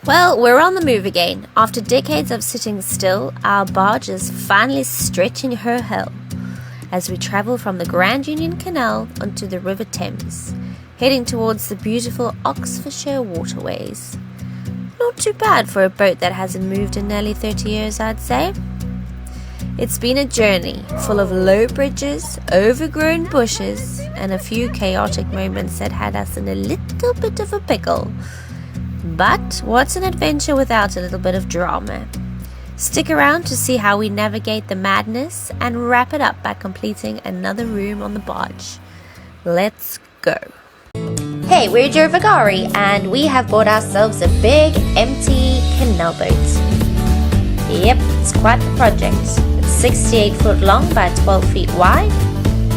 Well, we're on the move again. After decades of sitting still, our barge is finally stretching her hull as we travel from the Grand Union Canal onto the River Thames, heading towards the beautiful Oxfordshire waterways. Not too bad for a boat that hasn't moved in nearly 30 years, I'd say. It's been a journey full of low bridges, overgrown bushes, and a few chaotic moments that had us in a little bit of a pickle. But what's an adventure without a little bit of drama? Stick around to see how we navigate the madness and wrap it up by completing another room on the barge. Let's go. Hey, we're Joe Vagari and we have bought ourselves a big empty canal boat. Yep, it's quite the project. It's 68 foot long by 12 feet wide,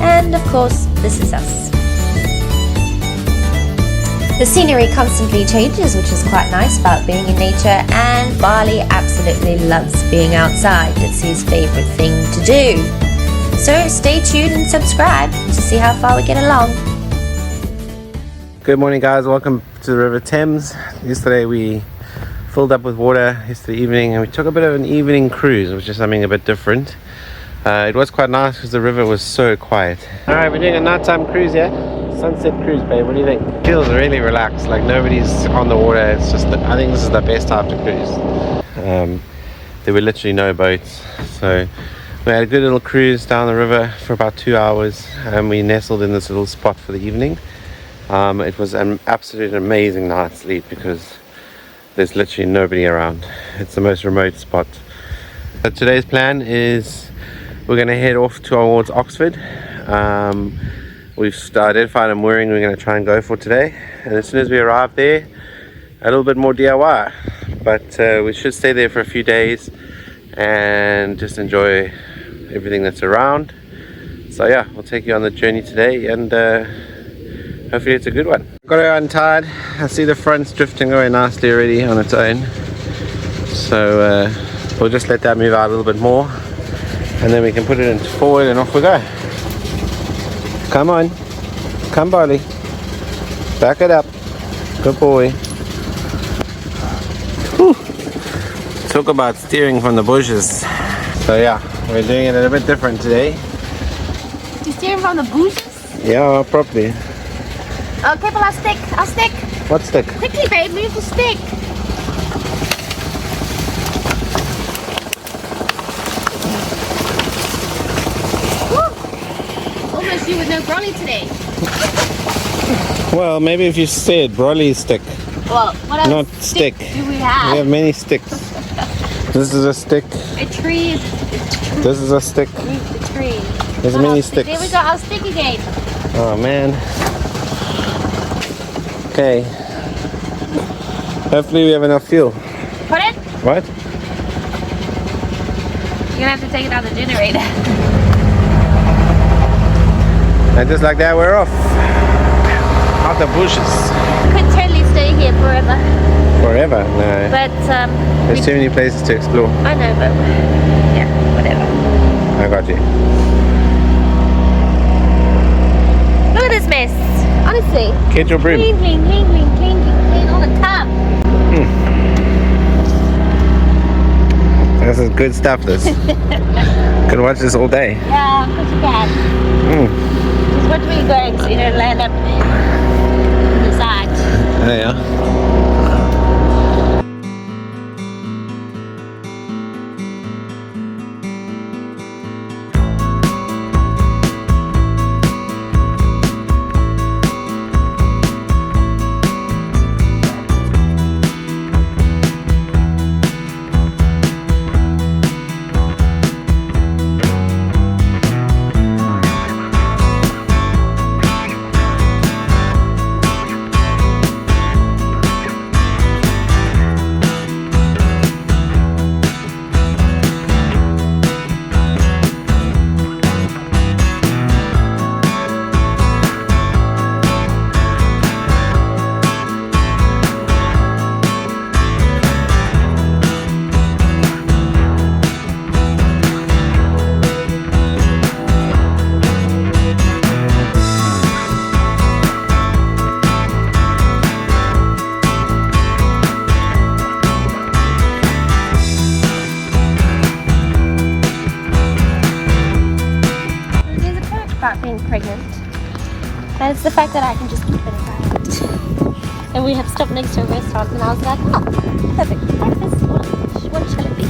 and of course this is us. The scenery constantly changes, which is quite nice about being in nature, and Barley absolutely loves being outside. It's his favourite thing to do. So stay tuned and subscribe to see how far we get along. Good morning guys, welcome to the River Thames. Yesterday we filled up with water yesterday evening and we took a bit of an evening cruise, which is something a bit different. It was quite nice because the river was so quiet. Alright, we're doing a nighttime cruise here. Sunset cruise, babe. What do you think? Feels really relaxed, like nobody's on the water. It's just I think this is the best time to cruise. There were literally no boats, so we had a good little cruise down the river for about 2 hours, and we nestled in this little spot for the evening. It was an absolute amazing night's sleep because there's literally nobody around. It's the most remote spot. So today's plan is we're going to head off towards Oxford. We've identified a mooring we're going to try and go for today, and as soon as we arrive there, a little bit more DIY, but we should stay there for a few days and just enjoy everything that's around. So yeah, we'll take you on the journey today, and hopefully it's a good one. Got her untied. I see the front's drifting away nicely already on its own, so we'll just let that move out a little bit more, and then we can put it into forward and off we go. Come on, come Barley, back it up, good boy. Whew. Talk about steering from the bushes. So yeah, we're doing it a little bit different today. You steering from the bushes? Yeah, properly. Okay, well I'll stick. What stick? Quickly babe, move the stick. You with no brolly today. Well, maybe if you said brolly stick. Well, what else? Not stick. Do we have? We have many sticks. This is a stick. A tree is. This is a stick. Move the tree. There's many sticks. There we go. I'll stick again. Oh man. Okay. Hopefully we have enough fuel. Put it. What? You're gonna have to take it out of the generator. And just like that, we're off. Out the bushes. Could totally stay here forever. Forever? No. But there's too many places to explore. I know, but yeah, whatever. I got you. Look at this mess. Honestly. Get your broom. Clean, clean, clean, clean, clean, clean all the time. This is good stuff, this. Could watch this all day. Yeah, of course you can. Just watch me going so you don't land up on the side. Oh yeah. pregnant. And it's the fact that I can just keep it around. And we have stopped next to a restaurant, and I was like, oh, perfect. Breakfast, what shall it be?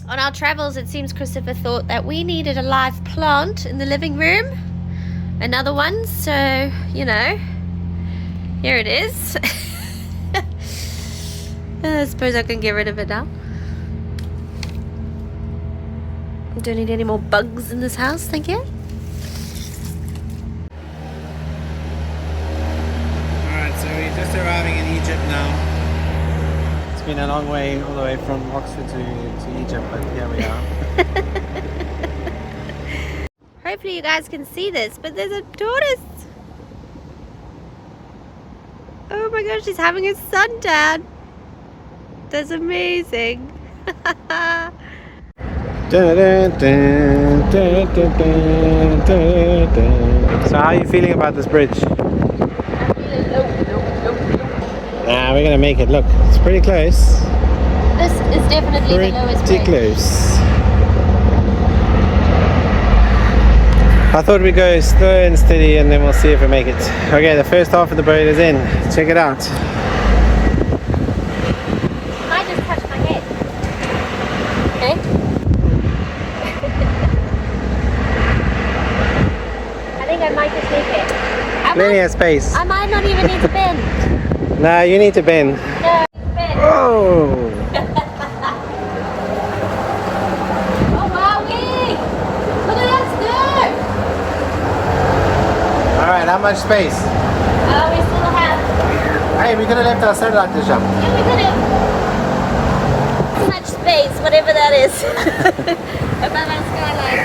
On our travels, it seems Christopher thought that we needed a live plant in the living room. Another one, so, you know, here it is. I suppose I can get rid of it now. Don't need any more bugs in this house, thank you. Alright, so we're just arriving in Egypt now. It's been a long way, all the way from Oxford to Egypt, but here we are. Hopefully you guys can see this, but there's a tortoise. Oh my gosh, she's having a suntan. That's amazing. So how are you feeling about this bridge? Nah, we're gonna make it. Look, it's pretty close. This is definitely the lowest Pretty bridge. close. I thought we'd go slow and steady and then we'll see if we make it. Okay, the first half of the boat is in. Check it out. I just touched my head. Okay? I think I might just make it. Plenty of space. I might not even need to bend. No, you need to bend. No, bend. Oh! Oh, wowee! Look at that skirt! Alright, how much space? We still have. Hey, we could have left our satellite dish up. Yeah, we could have. Too much space, whatever that is. Above our skyline.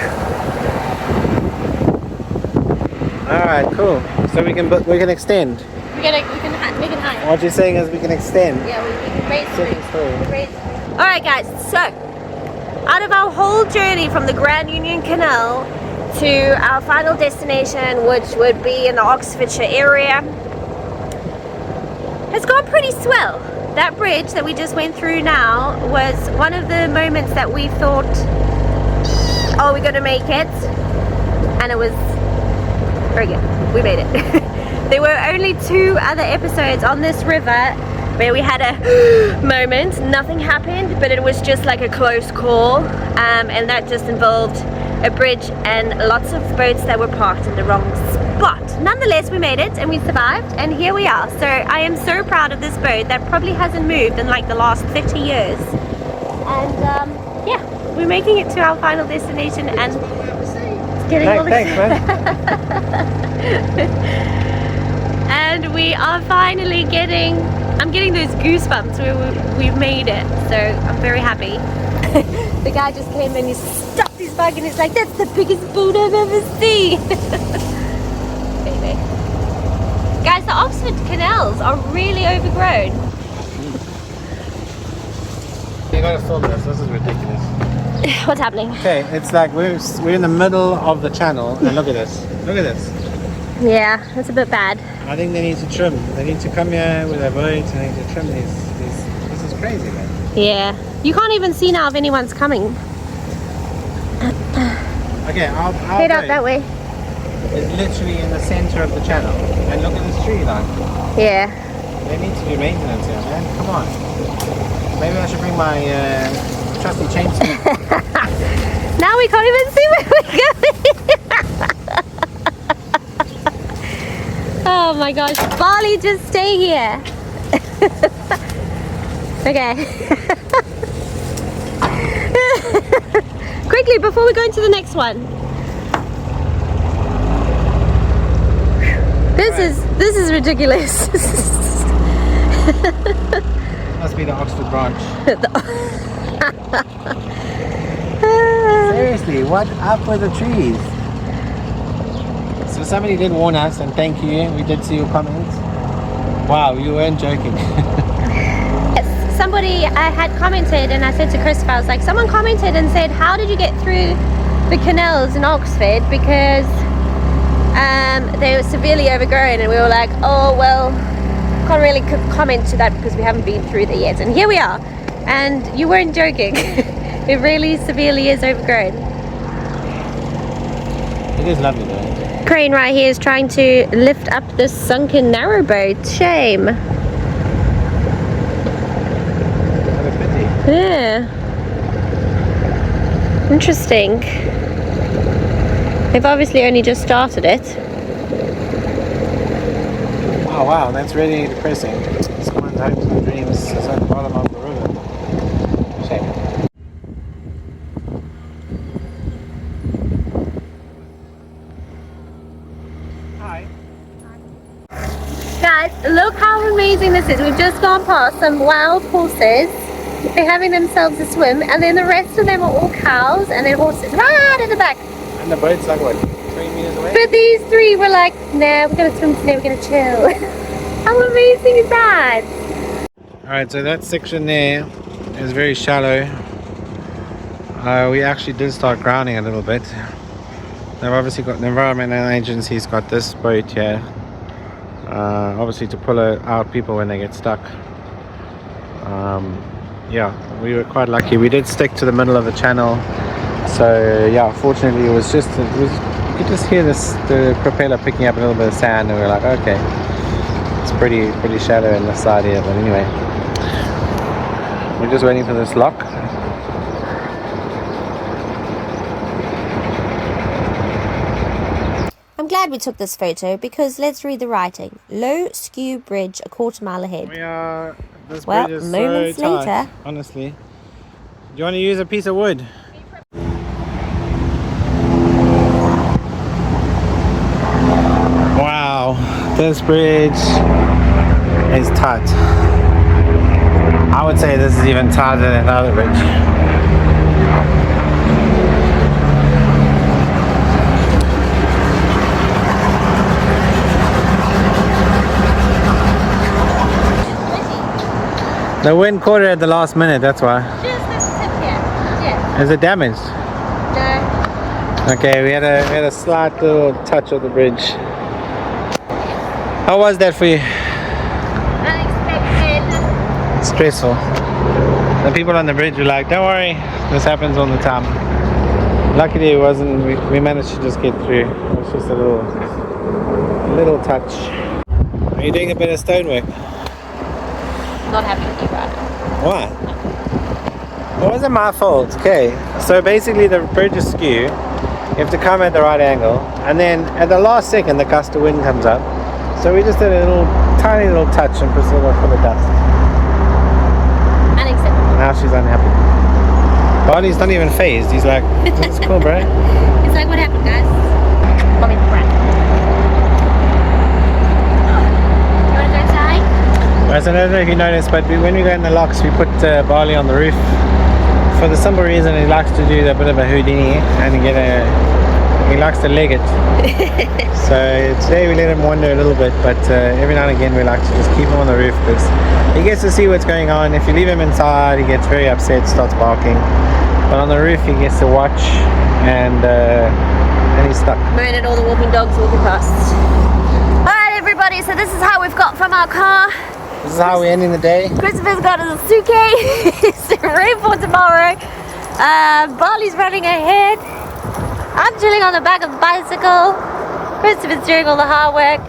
Alright, cool. So we can extend. We can make it higher. What you're saying is we can extend. Yeah, we can raise Second story. Alright guys, so out of our whole journey from the Grand Union Canal to our final destination, which would be in the Oxfordshire area, it's gone pretty swell. That bridge that we just went through now was one of the moments that we thought, oh, we're gonna make it, and it was very good. We made it. There were only 2 other episodes on this river where we had a moment. Nothing happened, but it was just like a close call, and that just involved a bridge and lots of boats that were parked in the wrong spot. Nonetheless, we made it and we survived, and here we are. So I am so proud of this boat that probably hasn't moved in like the last 30 years. And yeah, we're making it to our final destination, and it's getting all Thanks, man. And we are finally getting, I'm getting those goosebumps where we've made it, so I'm very happy. The guy just came and he stuffed his bag and he's like, that's the biggest boat I've ever seen. Baby. Guys, the Oxford canals are really overgrown. You gotta film this is ridiculous. What's happening? Okay, it's like we're in the middle of the channel, and look at this. Look at this. Yeah, that's a bit bad. I think they need to trim. They need to come here with their boats and they need to trim these. This is crazy, man. Yeah. You can't even see now if anyone's coming. Okay, our Head out that way. is literally in the center of the channel. And look at this tree line. Yeah. There needs to be maintenance here, man. Come on. Maybe I should bring my trusty chainsaw. Now we can't even see where we're going. Oh my gosh, Bali, just stay here. Okay. Quickly, before we go into the next one. This is ridiculous. Must be the Oxford branch. Seriously, what up with the trees? So somebody did warn us, and thank you. We did see your comments. Wow, you weren't joking. Yes, somebody had commented, and I said to Christopher, I was like, someone commented and said, how did you get through the canals in Oxford? Because they were severely overgrown, and we were like, oh well, can't really comment to that because we haven't been through there yet. And here we are, and you weren't joking. It really severely is overgrown. It is lovely though. Crane right here is trying to lift up this sunken narrowboat. Shame. What a pity. Yeah. Interesting. They've obviously only just started it. Oh wow, that's really depressing. Someone's hopes and dreams is at the bottom of the river. Shame. Hi. Guys, look how amazing this is. We've just gone past some wild horses. They're having themselves a swim, and then the rest of them are all cows and then horses right in the back. And the boat's like what, 3 meters away? But these three were like, nah, we're gonna swim today, we're gonna chill. How amazing is that? Alright, so that section there is very shallow. We actually did start grounding a little bit. They've obviously got, the environmental agency's got this boat here. Obviously to pull out people when they get stuck. Yeah, we were quite lucky. We did stick to the middle of the channel. So yeah, fortunately you could just hear the propeller picking up a little bit of sand, and we were like, okay, it's pretty shallow in the side here. But anyway, we're just waiting for this lock. I'm glad we took this photo because let's read the writing. Low skew bridge a quarter mile ahead. We are. This Well, bridge is moments so tight, later. honestly. Do you want to use a piece of wood? Wow, this bridge is tight. I would say this is even tighter than the other bridge. The wind caught it at the last minute, that's why. Just this tip here. Yeah. Is it damaged? No. Okay, we had a slight little touch of the bridge. How was that for you? Unexpected. Stressful. The people on the bridge were like, don't worry, this happens all the time. Luckily it wasn't, we managed to just get through. It was just a little touch. Are you doing a bit of stonework? Not happy with you about it. Why? It wasn't my fault. Okay, so basically the bridge is skew. You have to come at the right angle, and then at the last second the gust of wind comes up. So we just did a tiny little touch, and Priscilla got full of dust. Unacceptable. Now she's unhappy. Barney's not even phased. He's like, this is cool, bro. It's like, what happened, guys? Mommy, Brad. You want to go inside? So I don't know if you noticed, but when we go in the locks, we put Barley on the roof. For the simple reason he likes to do a bit of a Houdini and he likes to leg it. So today we let him wander a little bit, but every now and again we like to just keep him on the roof because he gets to see what's going on. If you leave him inside, he gets very upset, starts barking. But on the roof he gets to watch, and he's stuck. Moan at all the walking dogs walking past. Alright everybody, so this is how we've got from our car. This is how we're ending the day. Christopher's got a suitcase ready for tomorrow. Barley's running ahead. I'm chilling on the back of the bicycle. Christopher's doing all the hard work.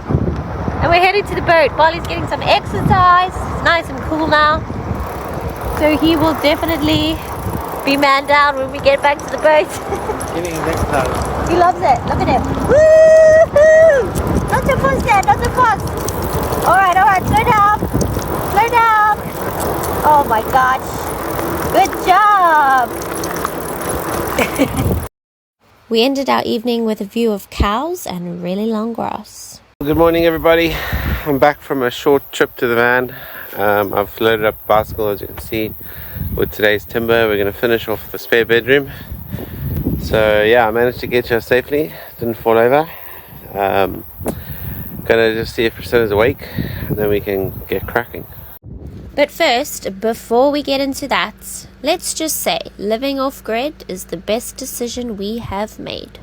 And we're heading to the boat. Barley's getting some exercise. It's nice and cool now. So he will definitely be man down when we get back to the boat. Getting his exercise. He loves it. Look at him. Woo-hoo! Not so fast, Dad. Not so fast. Alright, slow down. Slow down. Oh my gosh. Good job. We ended our evening with a view of cows and really long grass. Good morning everybody. I'm back from a short trip to the van. I've loaded up the bicycle, as you can see, with today's timber. We're going to finish off the spare bedroom. So yeah, I managed to get here safely. Didn't fall over. Gonna just see if Priscilla's awake, and then we can get cracking. But first, before we get into that, let's just say living off-grid is the best decision we have made.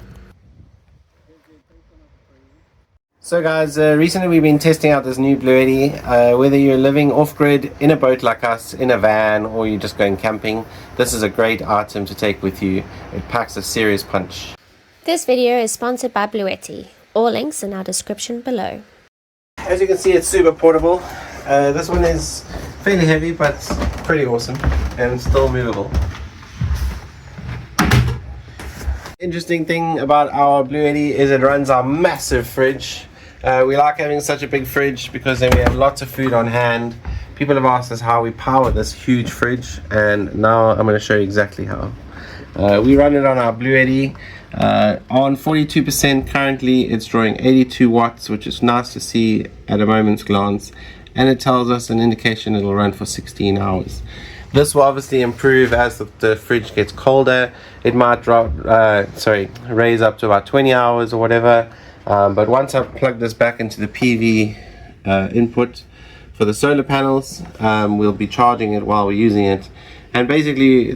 So guys, recently we've been testing out this new Blue Eddy. Whether you're living off-grid in a boat like us, in a van, or you're just going camping, this is a great item to take with you. It packs a serious punch. This video is sponsored by Blue Eddy. All links in our description below. As you can see, it's super portable. This one is fairly heavy, but pretty awesome and still movable. Interesting thing about our Blue Eddy is it runs our massive fridge. We like having such a big fridge because then we have lots of food on hand. People have asked us how we power this huge fridge, and now I'm going to show you exactly how. We run it on our Blue Eddy. On 42% currently, it's drawing 82 watts, which is nice to see at a moment's glance, and it tells us an indication it'll run for 16 hours. This will obviously improve as the fridge gets colder. It might raise up to about 20 hours or whatever. But once I plug this back into the PV input for the solar panels, we'll be charging it while we're using it, and basically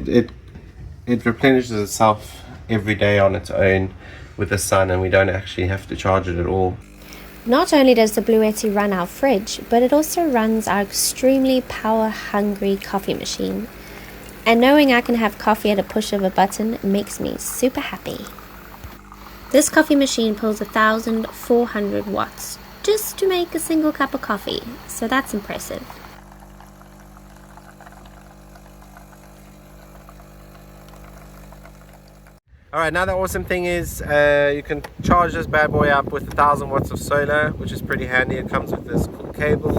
it replenishes itself every day on its own with the sun, and we don't actually have to charge it at all. Not only does the Blue Eddy run our fridge, but it also runs our extremely power-hungry coffee machine. And knowing I can have coffee at a push of a button makes me super happy. This coffee machine pulls 1,400 watts just to make a single cup of coffee, so that's impressive. Alright, now the awesome thing is you can charge this bad boy up with 1,000 watts of solar, which is pretty handy. It comes with this cool cable,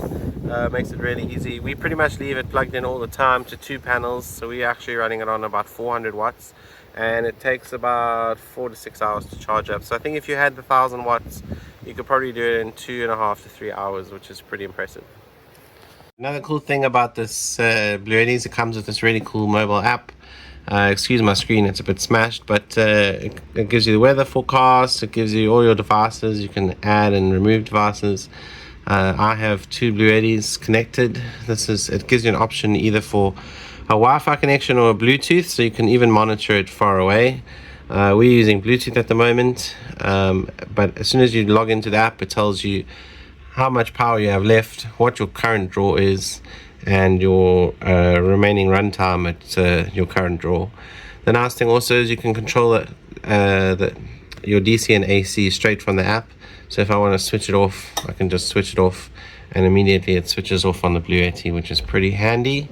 makes it really easy. We pretty much leave it plugged in all the time to 2 panels, so we're actually running it on about 400 watts, and it takes about 4 to 6 hours to charge up. So I think if you had the 1,000 watts, you could probably do it in 2.5 to 3 hours, which is pretty impressive. Another cool thing about this Blue Eddy is it comes with this really cool mobile app. Excuse my screen, it's a bit smashed, but it gives you the weather forecast, it gives you all your devices, you can add and remove devices. I have 2 Blue Eddys connected. It gives you an option either for a Wi-Fi connection or a Bluetooth, so you can even monitor it far away. We're using Bluetooth at the moment, but as soon as you log into the app, it tells you how much power you have left, what your current draw is, and your remaining runtime at your current draw. The nice thing also is you can control your DC and AC straight from the app. So if I want to switch it off, I can just switch it off, and immediately it switches off on the Blue Eddy, which is pretty handy.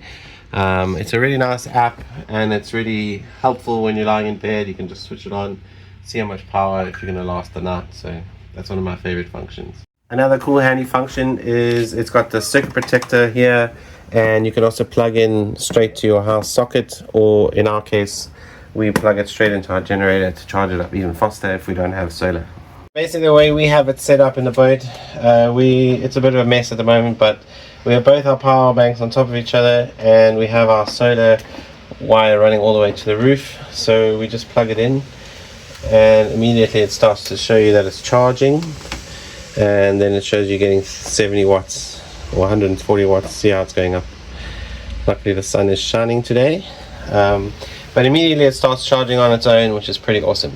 It's a really nice app, and it's really helpful when you're lying in bed. You can just switch it on, see how much power if you're going to last the night. So that's one of my favorite functions. Another cool handy function is it's got the circuit protector here, and you can also plug in straight to your house socket, or in our case we plug it straight into our generator to charge it up even faster if we don't have solar. Basically the way we have it set up in the boat, it's a bit of a mess at the moment, but we have both our power banks on top of each other, and we have our solar wire running all the way to the roof. So we just plug it in, and immediately it starts to show you that it's charging, and then it shows you getting 70 watts or 140 watts. See how it's going up. Luckily the sun is shining today, but immediately it starts charging on its own, which is pretty awesome.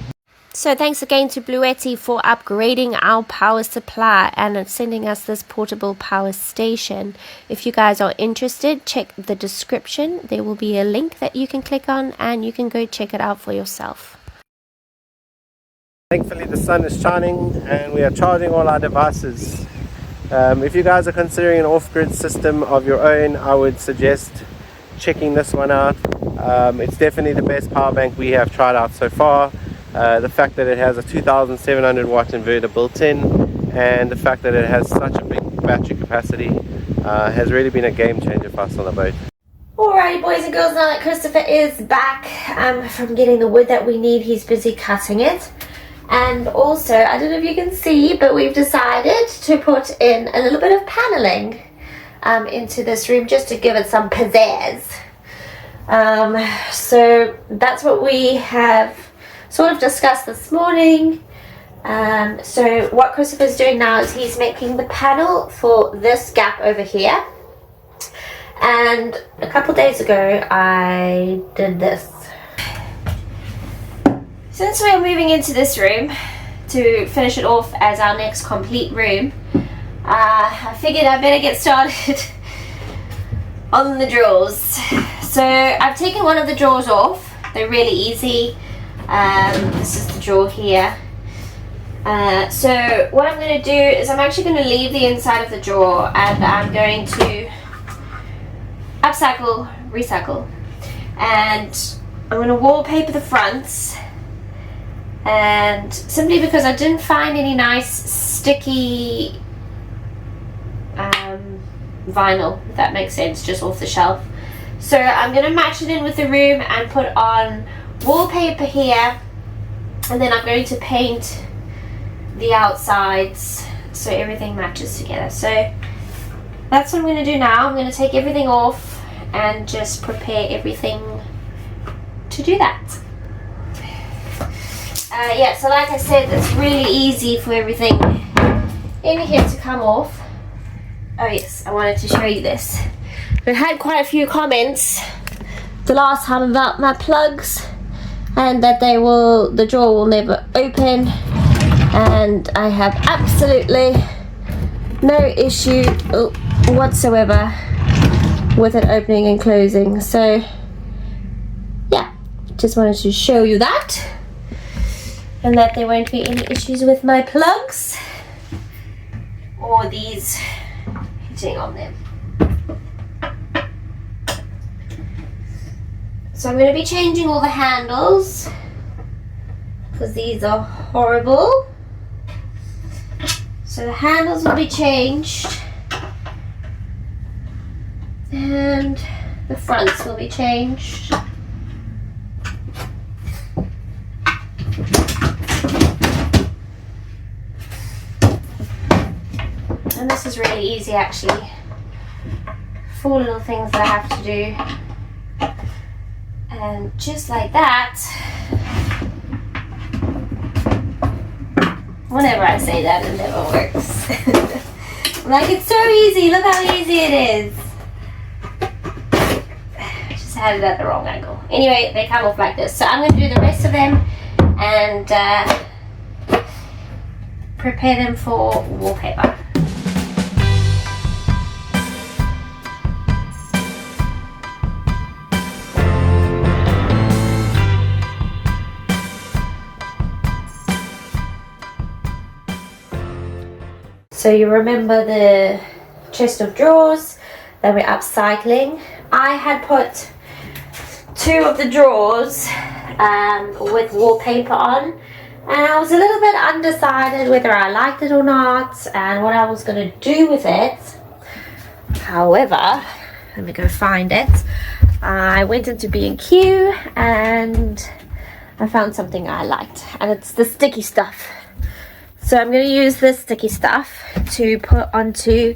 So thanks again to Blue Eddy for upgrading our power supply and sending us this portable power station. If you guys are interested, check the description. There will be a link that you can click on, and you can go check it out for yourself. Thankfully the sun is shining and we are charging all our devices. If you guys are considering an off-grid system of your own, I would suggest checking this one out. It's definitely the best power bank we have tried out so far. The fact that it has a 2700 watt inverter built in, and the fact that it has such a big battery capacity has really been a game changer for us on the boat. Alrighty boys and girls, now that Christopher is back from getting the wood that we need, he's busy cutting it. And also, I don't know if you can see, but we've decided to put in a little bit of paneling into this room just to give it some pizzazz. So that's what we have sort of discussed this morning. So what Christopher's doing now is he's making the panel for this gap over here. And a couple days ago I did this. Since we're moving into this room to finish it off as our next complete room, I figured I better get started on the drawers. So I've taken one of the drawers off. They're really easy. This is the drawer here. So what I'm going to do is I'm actually going to leave the inside of the drawer, and I'm going to upcycle, recycle, and I'm going to wallpaper the fronts. And simply because I didn't find any nice sticky vinyl, if that makes sense, just off the shelf. So I'm going to match it in with the room and put on wallpaper here, and then I'm going to paint the outsides so everything matches together. So that's what I'm going to do now. I'm going to take everything off and just prepare everything to do that. Yeah, so like I said, it's really easy for everything in here to come off. Oh yes, I wanted to show you this. We had quite a few comments the last time about my plugs, and that the drawer will never open, and I have absolutely no issue whatsoever with it opening and closing. So yeah, just wanted to show you that, and that there won't be any issues with my plugs or these hitting on them. So I'm going to be changing all the handles because these are horrible. So the handles will be changed, and the fronts will be changed. And this is really easy actually. 4 little things that I have to do. And just like that, whenever I say that, it never works. I'm like, it's so easy, look how easy it is. I just had it at the wrong angle. Anyway, they come off like this. So I'm going to do the rest of them and prepare them for wallpaper. So you remember the chest of drawers that we're upcycling? I had put 2 of the drawers with wallpaper on, and I was a little bit undecided whether I liked it or not and what I was going to do with it. However, let me go find it. I went into B&Q and I found something I liked, and it's the sticky stuff. So I'm going to use this sticky stuff to put onto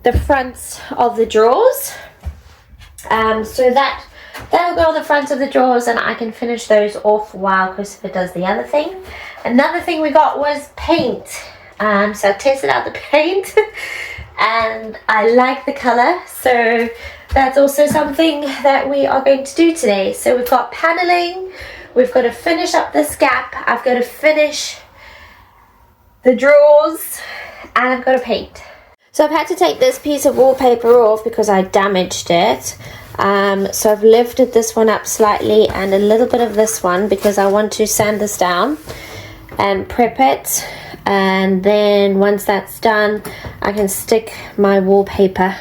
the fronts of the drawers. So that'll go on the front of the drawers, and I can finish those off while Christopher does the other thing. Another thing we got was paint. So I tested out the paint and I like the color. So that's also something that we are going to do today. So we've got paneling, we've got to finish up this gap, I've got to finish the drawers, and I've got to paint. So I've had to take this piece of wallpaper off because I damaged it. So I've lifted this one up slightly and a little bit of this one because I want to sand this down and prep it. And then once that's done, I can stick my wallpaper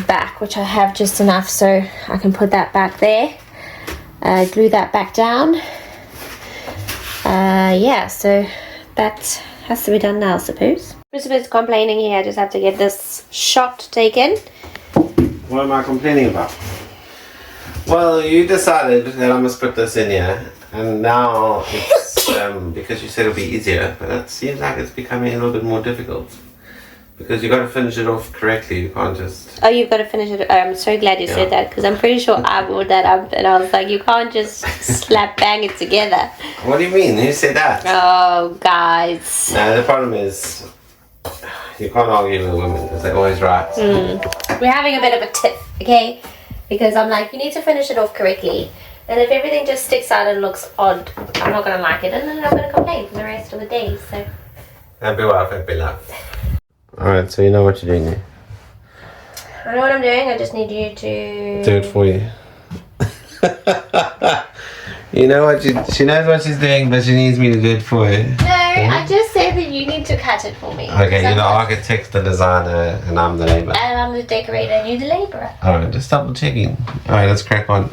back, which I have just enough, so I can put that back there. Glue that back down. Yeah, so that has to be done now, I suppose. Christopher's complaining here. I just have to get this shot taken. What am I complaining about? Well, you decided that I must put this in here, and now it's because you said it'll be easier, but it seems like it's becoming a little bit more difficult. Because you got to finish it off correctly. You can't just. Oh, you've got to finish it. I'm so glad you said that, because I'm pretty sure I brought that up and I was like, you can't just slap bang it together. What do you mean? Who said that? Oh, guys. No, the problem is you can't argue with women because they're always right. We're having a bit of a tiff, okay? Because I'm like, you need to finish it off correctly. And if everything just sticks out and looks odd, I'm not going to like it. And then I'm going to complain for the rest of the day, so. Happy wife, happy life. Alright, so you know what you're doing here. I know what I'm doing, I just need you to... Do it for you. You know what she knows what she's doing, but she needs me to do it for her. No, I just said that you need to cut it for me. Okay, you're the architect, the designer, and I'm the labourer. And I'm the decorator and you're the labourer. Alright, just double checking. Alright, let's crack on.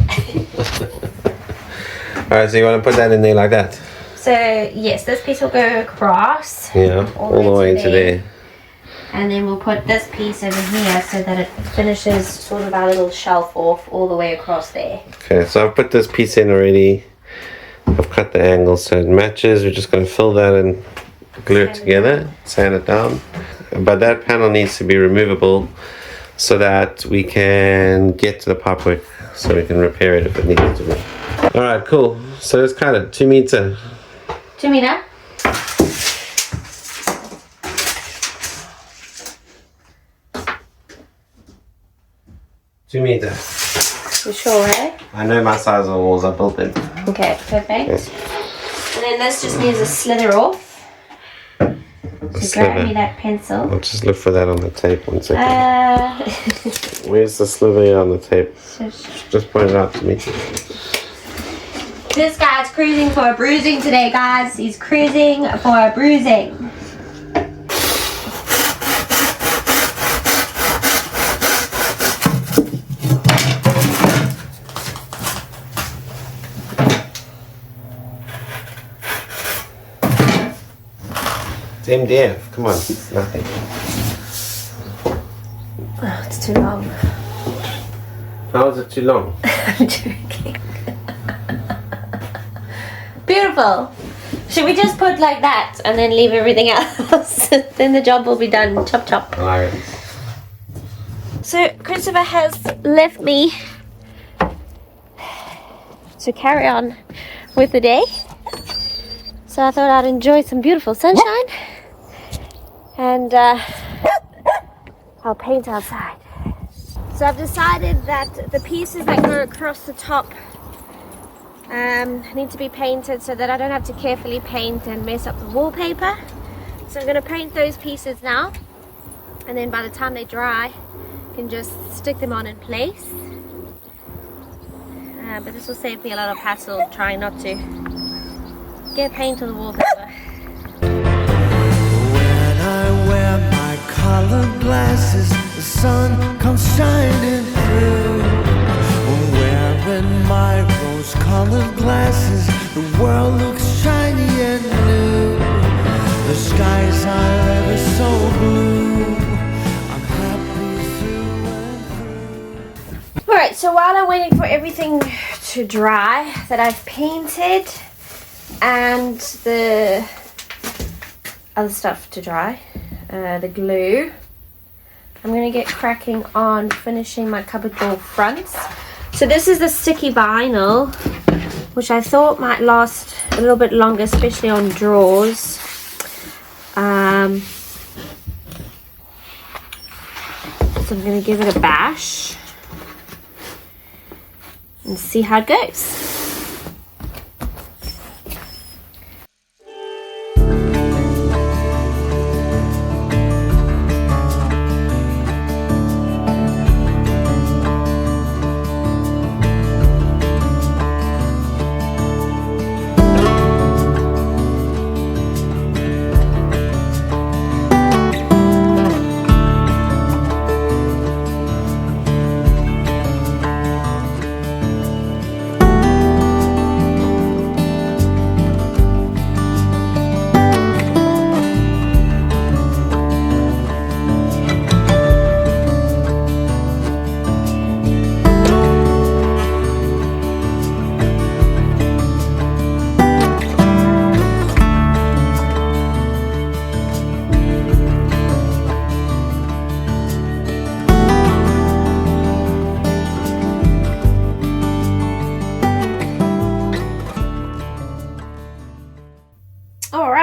Alright, so you want to put that in there like that? So, yes, this piece will go across. Yeah, all the way into there. And then we'll put this piece over here so that it finishes sort of our little shelf off all the way across there. Okay, so I've put this piece in already. I've cut the angle so it matches. We're just going to fill that and glue it together, sand it down. But that panel needs to be removable so that we can get to the pipework, so we can repair it if it needs to be. Alright, cool. So let's cut it. 2 meter. 2 meter? 2 meter. You sure, eh? I know my size of walls. I built them. Okay, perfect. And then this just needs a slither off. So grab me that pencil. I'll just look for that on the tape 1 second. Where's the slither on the tape? Just point it out to me. This guy's cruising for a bruising today, guys. He's cruising for a bruising. It's MDF. Come on, it's nothing. Oh, it's too long. How is it too long? I'm joking. Beautiful. Should we just put like that and then leave everything else? Then the job will be done. Chop chop. I like it. So Christopher has left me to carry on with the day. So I thought I'd enjoy some beautiful sunshine. And I'll paint outside. So I've decided that the pieces that go across the top need to be painted so that I don't have to carefully paint and mess up the wallpaper. So I'm going to paint those pieces now, and then by the time they dry I can just stick them on in place. But this will save me a lot of hassle trying not to get paint on the wallpaper. When I wear my colored glasses, the sun comes shining through. Wearing my rose-colored glasses, the world looks shiny and new. The skies are ever so blue. I'm happy through and through. Alright, so while I'm waiting for everything to dry that I've painted and the other stuff to dry, the glue, I'm going to get cracking on finishing my cupboard door fronts. So this is the sticky vinyl, which I thought might last a little bit longer, especially on drawers. So I'm going to give it a bash and see how it goes.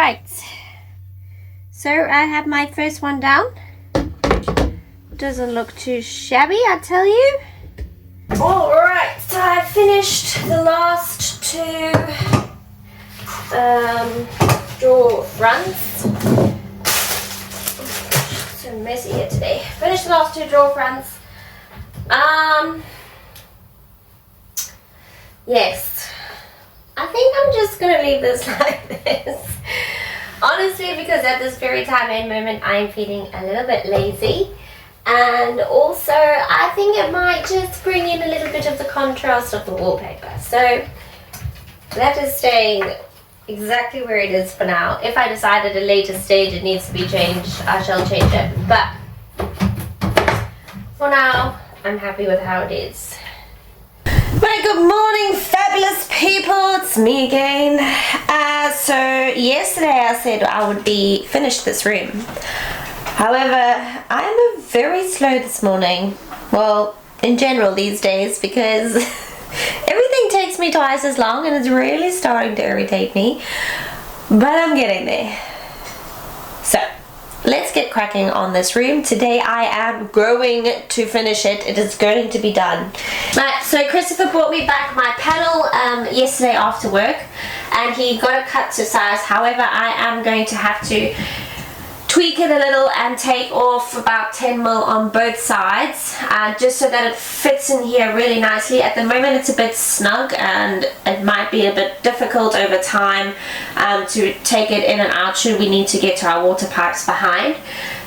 Alright, so I have my first one down. Doesn't look too shabby, I tell you. Alright, so I finished the last two drawer fronts. So messy here today. Finished the last two drawer fronts. Yes, I think I'm just gonna leave this like this. Honestly, because at this very time and moment I'm feeling a little bit lazy, and also I think it might just bring in a little bit of the contrast of the wallpaper. So that is staying exactly where it is for now. If I decide at a later stage it needs to be changed, I shall change it, but for now I'm happy with how it is. Right, good morning fabulous people, it's me again. So yesterday I said I would be finished this room. However, I'm very slow this morning. Well, in general these days, because everything takes me twice as long and it's really starting to irritate me. But I'm getting there. So let's get cracking on this room. Today I am going to finish it. It is going to be done. Right, so Christopher brought me back my panel yesterday after work, and he got it cut to size. However, I am going to have to tweak it a little and take off about 10 mil on both sides, just so that it fits in here really nicely. At the moment it's a bit snug and it might be a bit difficult over time to take it in and out should we need to get to our water pipes behind.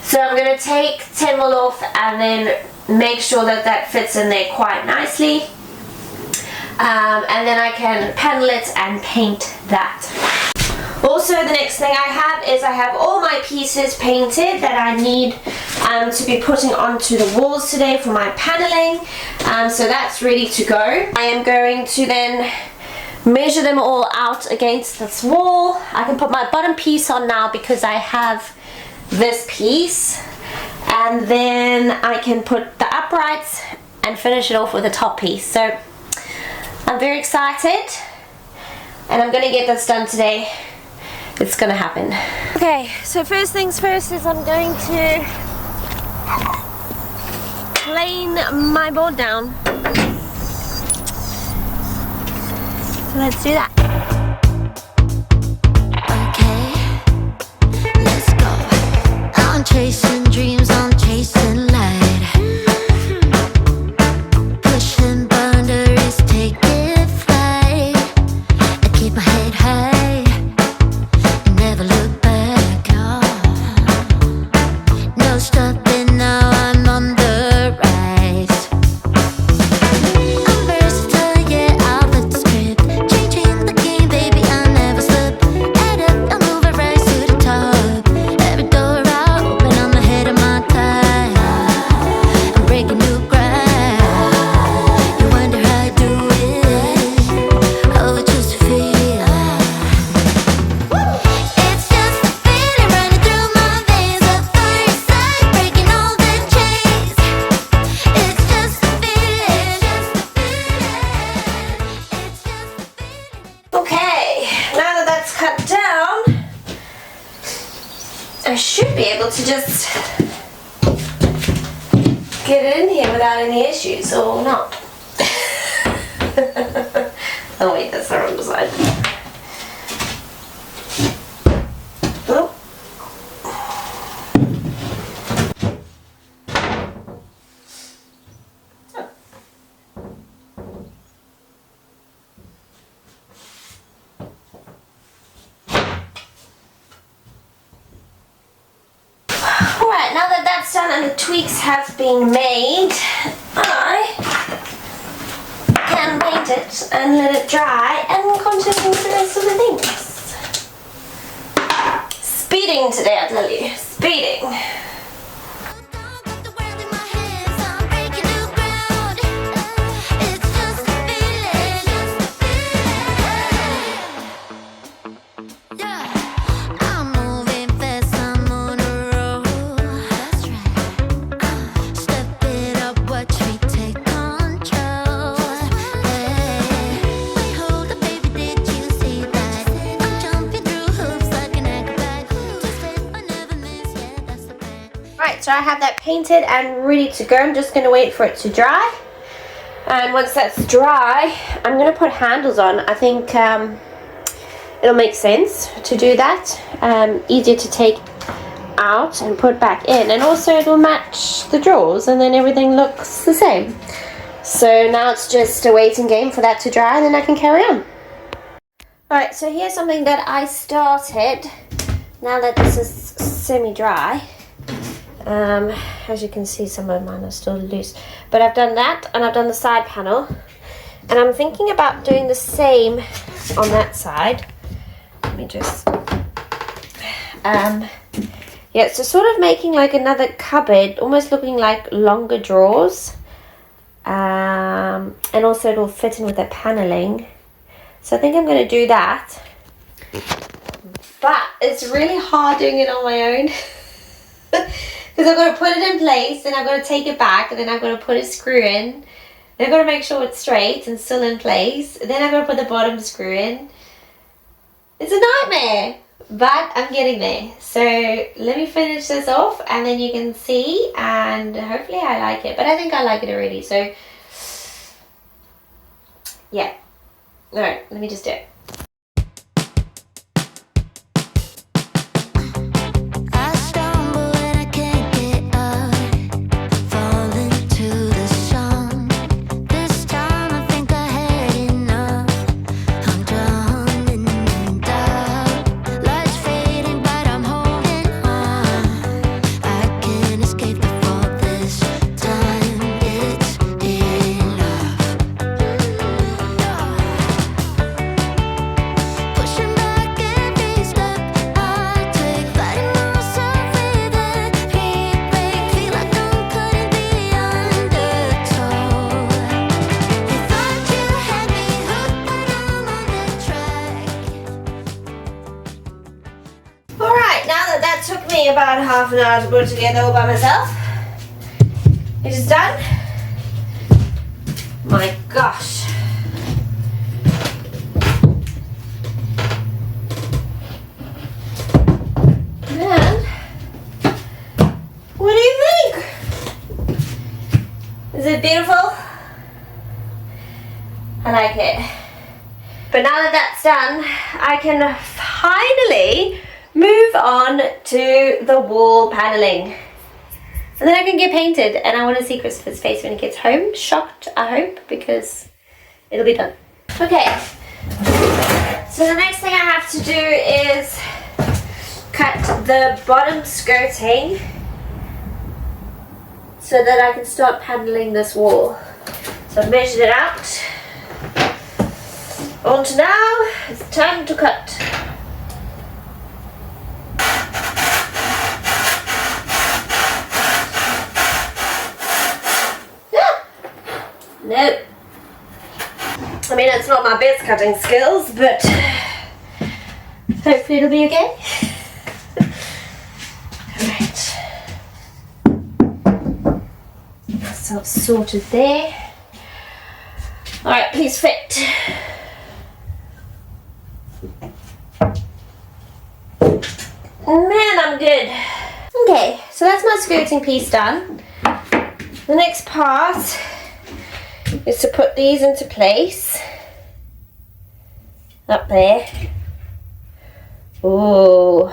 So I'm going to take 10 mil off and then make sure that that fits in there quite nicely, and then I can panel it and paint that. Also, the next thing I have all my pieces painted that I need to be putting onto the walls today for my paneling. So that's ready to go. I am going to then measure them all out against this wall. I can put my bottom piece on now because I have this piece, and then I can put the uprights and finish it off with a top piece. So I'm very excited and I'm going to get this done today. It's gonna happen. Okay, so first things first is I'm going to plane my board down. So let's do that. Okay, let's go. I'm chasing dreams, I'm chasing light. Pushing boundaries, taking flight. I keep my head high. Never look back, no stopping now, I'm on the rise. I'm versatile, yeah, I'll flip the script. Changing the game, baby, I'll never slip. Head up, I'll move it right to the top. Every door I open, I'm ahead of my time. I'm breaking new ground. You wonder how I do it. Oh, it's just a feel. I should be able to just get it in here without any issues, or not. Oh wait, that's the wrong side. Oh. Alright, now that that's done and the tweaks have been made, I can paint it and let it dry and continue with the rest of the things. Speeding today, I tell you. Speeding. Like an acrobat. so I have that painted and ready to go. I'm just going to wait for it to dry. And once that's dry, I'm going to put handles on. I think it'll make sense to do that. Easier to take out and put back in. And also it'll match the drawers and then everything looks the same. So now it's just a waiting game for that to dry and then I can carry on. Alright, so here's something that I started now that this is semi-dry. As you can see, some of mine are still loose. But I've done that and I've done the side panel. And I'm thinking about doing the same on that side. Let me just... yeah, so sort of making like another cupboard, almost looking like longer drawers. And also it'll fit in with the paneling. So I think I'm going to do that. But it's really hard doing it on my own. Because I've got to put it in place, then I've got to take it back, and then I've got to put a screw in. Then I've got to make sure it's straight and still in place. Then I've got to put the bottom screw in. It's a nightmare, but I'm getting there. So let me finish this off, and then you can see, and hopefully I like it. But I think I like it already, so yeah. Alright, let me just do it. I stumble and I can't get up, fall into the song. This time I think I had enough. I'm drowning in doubt. Lights fading, but I'm holding on. I can't escape the fall this time. It's enough. Pushing back every step I take, fighting myself with a heat. Feel like I'm cutting beyond the toe. You thought you had me hooked, but I'm on the track. Alright, now that that took me about half an hour to put together all by myself, it is done. My gosh. And what do you think? Is it beautiful? I like it. But now that that's done, I can finally move on to the wall paneling. And then I can get painted, and I want to see Christopher's face when he gets home. Shocked, I hope, because it'll be done. Okay, so the next thing I have to do is cut the bottom skirting so that I can start paneling this wall. So I've measured it out. On to now, it's time to cut. Nope. I mean, it's not my best cutting skills, but hopefully it'll be okay. Alright. That's sorted there. Alright, please fit. Man, I'm good. Okay, so that's my skirting piece done. The next part is to put these into place. Up there. Oh,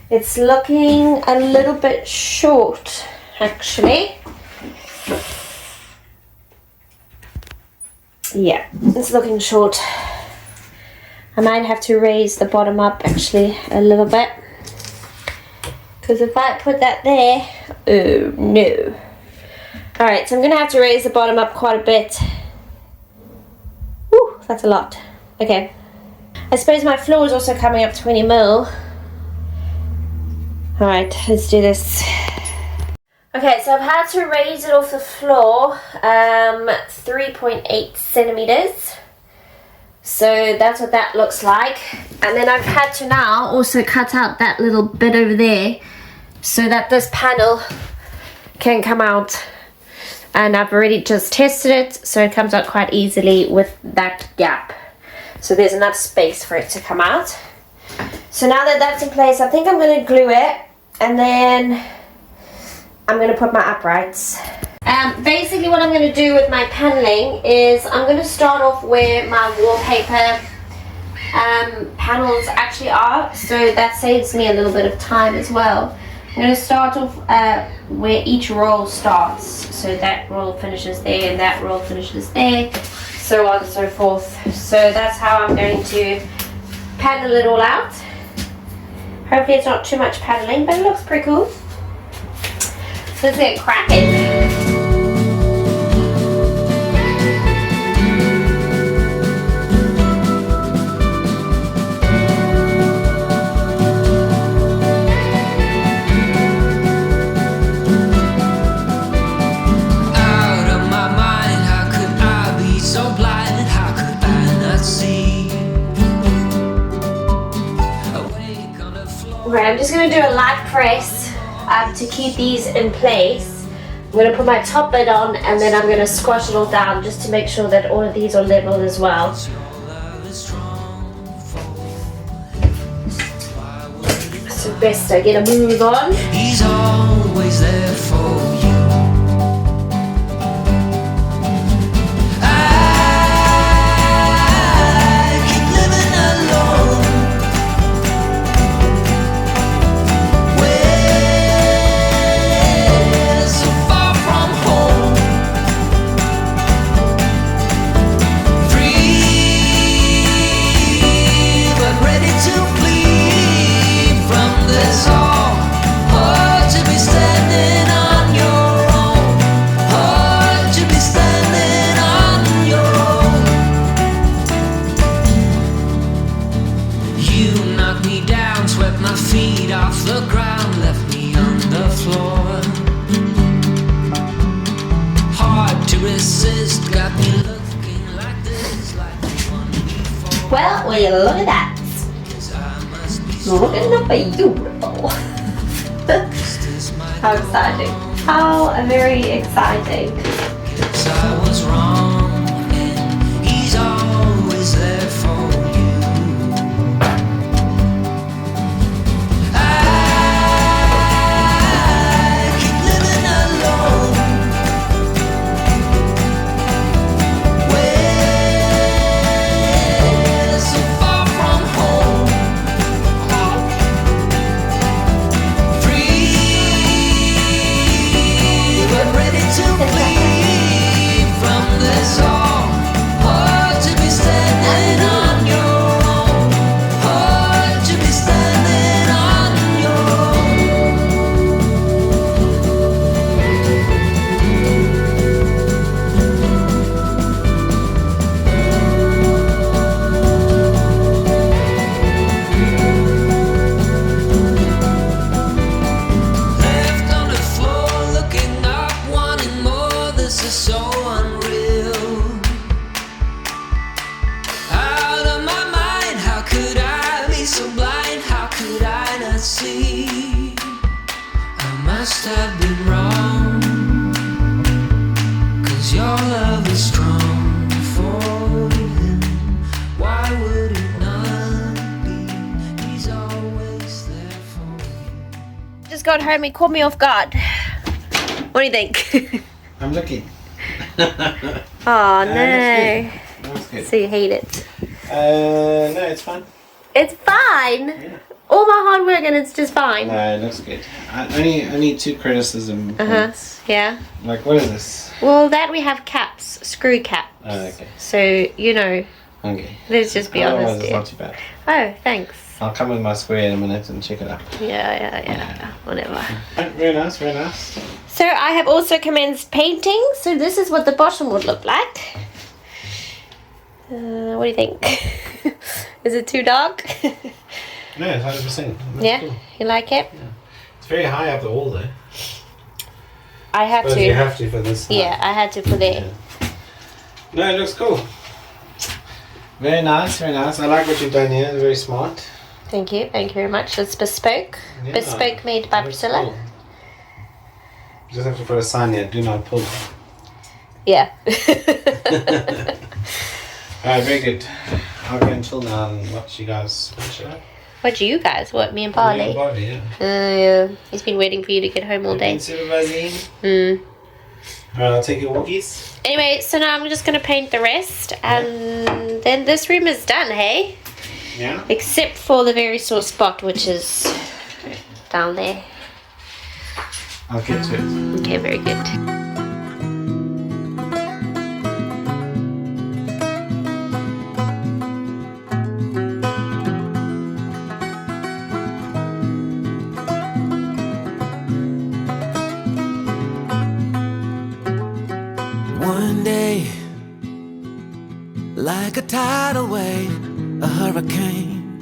it's looking a little bit short, actually. Yeah, it's looking short. I might have to raise the bottom up actually a little bit. Because if I put that there, oh no. Alright, so I'm going to have to raise the bottom up quite a bit. Whew, that's a lot. Okay. I suppose my floor is also coming up 20 mil. Alright, let's do this. Okay, so I've had to raise it off the floor 3.8 centimeters. So that's what that looks like. And then I've had to now also cut out that little bit over there so that this panel can come out. And I've already just tested it, so it comes out quite easily with that gap. So there's enough space for it to come out. So now that that's in place, I think I'm going to glue it and then I'm going to put my uprights. Basically what I'm going to do with my paneling is I'm going to start off where my wallpaper panels actually are, so that saves me a little bit of time as well. I'm going to start off where each roll starts, so that roll finishes there and that roll finishes there, so on and so forth. So that's how I'm going to panel it all out. Hopefully it's not too much paneling, but it looks pretty cool. So let's get cracking. Right, I'm just going to do a light press to keep these in place. I'm going to put my top bit on and then I'm going to squash it all down just to make sure that all of these are level as well. So best I get a move on. He's always there for you. Well, will you look at that? Looking beautiful. How exciting. How very exciting. I was wrong, and he's always there for you. I keep living alone. We're so far from home. Free, but ready to flee from this all. Hard to be standing on your own. Hard to be standing on your own. Left on the floor, looking up, wanting more. This is so unreal. Out of my mind, how could I be so blind? How could I not see? I must have been wrong. 'Cause your love is strong for him. Why would it not be? He's always there for you. Just got home, he caught me off guard. What do you think? I'm looking. Oh That's no. That's good. So you hate it. No, it's fine. It's fine. Yeah. All my hard work and it's just fine. No, it looks good. I need two criticism points. Yeah. Like, what is this? Well, that we have caps, screw caps. Oh, okay. So, you know, Okay. let's just be Otherwise, honest it's here. not too bad. Oh, thanks. I'll come with my square in a minute and check it out. Yeah. Whatever. Right, very nice, very nice. So I have also commenced painting. So this is what the bottom would look like. What do you think? Is it too dark? No, it's 100%. That's Yeah, cool. you like it? It's very high up the wall though. I had But to. you have to for this. Yeah, I had to for there. Yeah. No, it looks cool. Very nice, very nice. I like what you've done here. It's very smart. Thank you very much. It's bespoke. Yeah. Bespoke made by Looks Priscilla. cool. You just have to put a sign here. Do not pull. Yeah. Alright, very good. I'll go and chill now and watch you guys finish it up. What, you guys? What, me and Barley? Yeah. He's been waiting for you to get home all day. Alright, I'll take your walkies. Anyway, so now I'm just going to paint the rest. And then this room is done, hey? Yeah. Except for the very sore spot, which is down there. I'll get to it. Okay, very good. One day, like a tidal wave, a hurricane,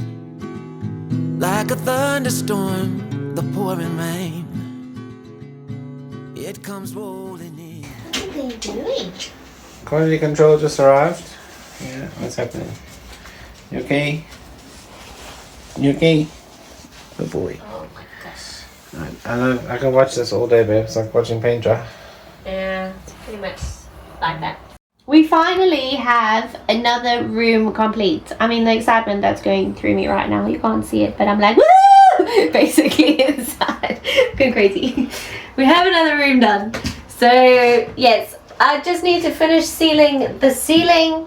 like a thunderstorm, the pouring rain, it comes rolling in. What are you doing? Quality control just arrived. Yeah, what's happening? You okay? You okay? Good boy. Oh my gosh. I know, I can watch this all day, babe. It's like watching paint dry. Yeah, it's pretty much like that. We finally have another room complete. I mean, the excitement that's going through me right now, you can't see it, but I'm like, woo! Basically inside. Going crazy. We have another room done. So, yes, I just need to finish sealing the ceiling.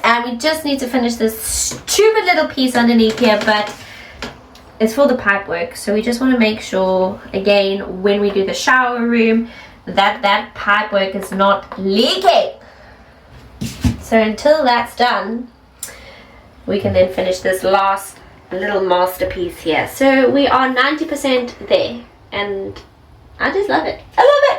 And we just need to finish this stupid little piece underneath here, but it's for the pipe work. So we just want to make sure, again, when we do the shower room, that pipe work is not leaking. So until that's done, we can then finish this last little masterpiece here. So we are 90% there, and I just love it. I love it.